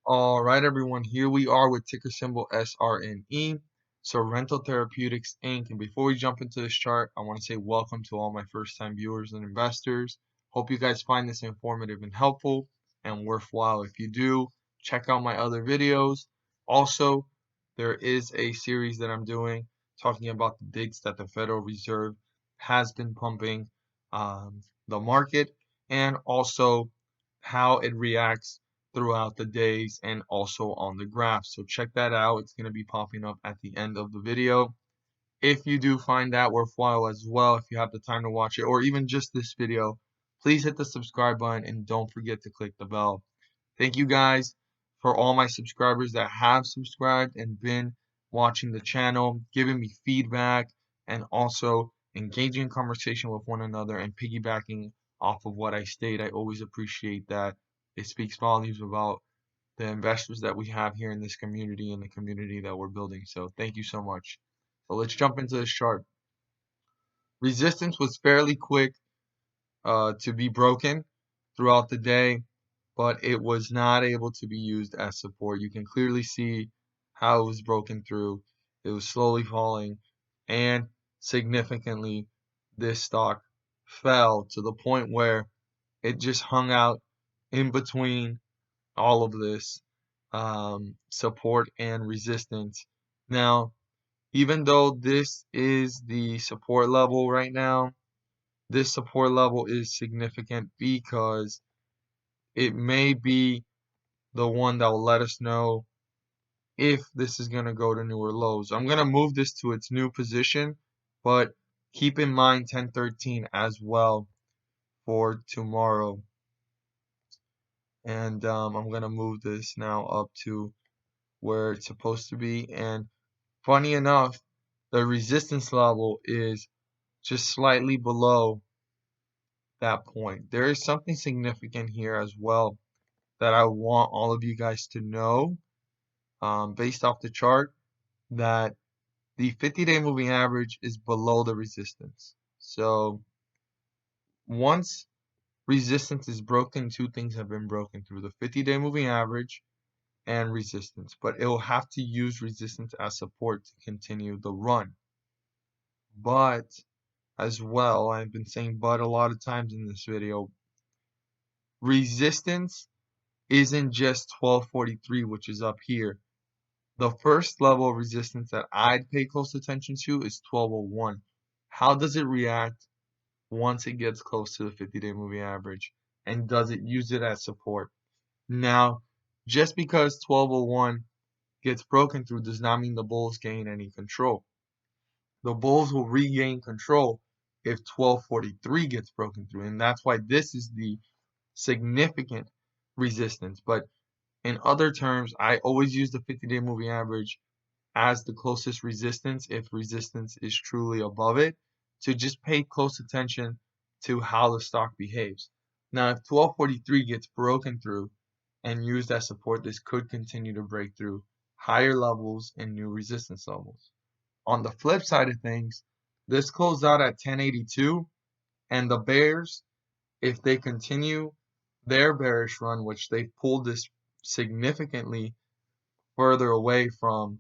All right, everyone, here we are with ticker symbol SRNE, Sorrento Therapeutics Inc. And before we jump into this chart, I want to say welcome to all my first-time viewers and investors. Hope you guys find this informative and helpful and worthwhile. If you do, check out my other videos. Also, there is a series that I'm doing talking about the digs that the Federal Reserve has been pumping the market, and also how it reacts throughout the days and also on the graph. So check that out. It's going to be popping up at the end of the video. If you do find that worthwhile as well, if you have the time to watch it, or even just this video, please hit the subscribe button and don't forget to click the bell. Thank you guys for all my subscribers that have subscribed and been watching the channel, giving me feedback, and also engaging in conversation with one another and piggybacking off of what I state. I always appreciate that. It speaks volumes about the investors that we have here in this community and the community that we're building. So thank you so much. So let's jump into this chart. Resistance was fairly quick to be broken throughout the day, but it was not able to be used as support. You can clearly see how it was broken through. It was slowly falling, and significantly this stock fell to the point where it just hung out in between all of this support and resistance. Now, even though this is the support level right now, this support level is significant because it may be the one that will let us know if this is going to go to newer lows. I'm going to move this to its new position, but keep in mind 1013 as well for tomorrow. And I'm going to move this now up to where it's supposed to be. And funny enough, the resistance level is just slightly below that point. There is something significant here as well that I want all of you guys to know, based off the chart, that the 50-day moving average is below the resistance. So once resistance is broken, two things have been broken through: the 50-day moving average and resistance. But it will have to use resistance as support to continue the run. But as well, I've been saying but a lot of times in this video, resistance isn't just 1243, which is up here. The first level of resistance that I'd pay close attention to is 1201. How does it react once it gets close to the 50-day moving average? And does it use it as support? Now, just because 1201 gets broken through does not mean the bulls gain any control. The bulls will regain control if 1243 gets broken through. And that's why this is the significant resistance. But in other terms, I always use the 50-day moving average as the closest resistance if resistance is truly above it, to just pay close attention to how the stock behaves. Now, if 1243 gets broken through and used as support, this could continue to break through higher levels and new resistance levels. On the flip side of things, this closed out at 1082, and the bears, if they continue their bearish run, which they pulled this significantly further away from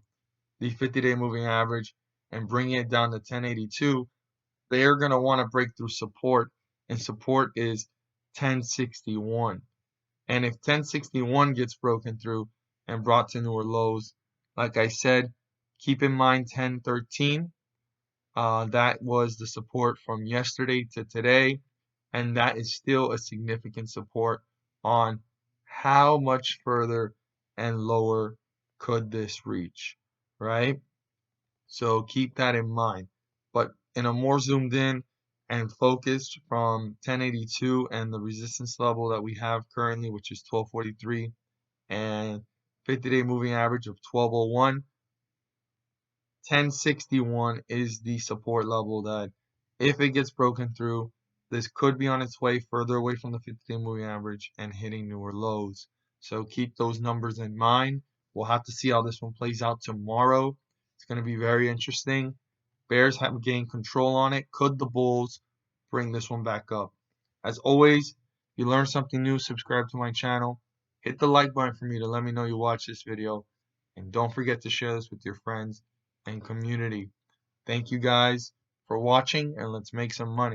the 50-day moving average and bringing it down to 1082, they're going to want to break through support, and support is 1061. And if 1061 gets broken through and brought to newer lows, like I said, keep in mind 1013. That was the support from yesterday to today, and that is still a significant support on how much further and lower could this reach, right? So keep that in mind. But in a more zoomed in and focused from 1082 and the resistance level that we have currently, which is 1243, and 50-day moving average of 1201, 1061 is the support level that, if it gets broken through, this could be on its way further away from the 50-day moving average and hitting newer lows. So keep those numbers in mind. We'll have to see how this one plays out tomorrow. It's going to be very interesting. Bears have gained control on it. Could the bulls bring this one back up? As always, if you learn something new, subscribe to my channel. hit the like button for me to let me know you watched this video. And don't forget to share this with your friends and community. Thank you guys for watching, and let's make some money.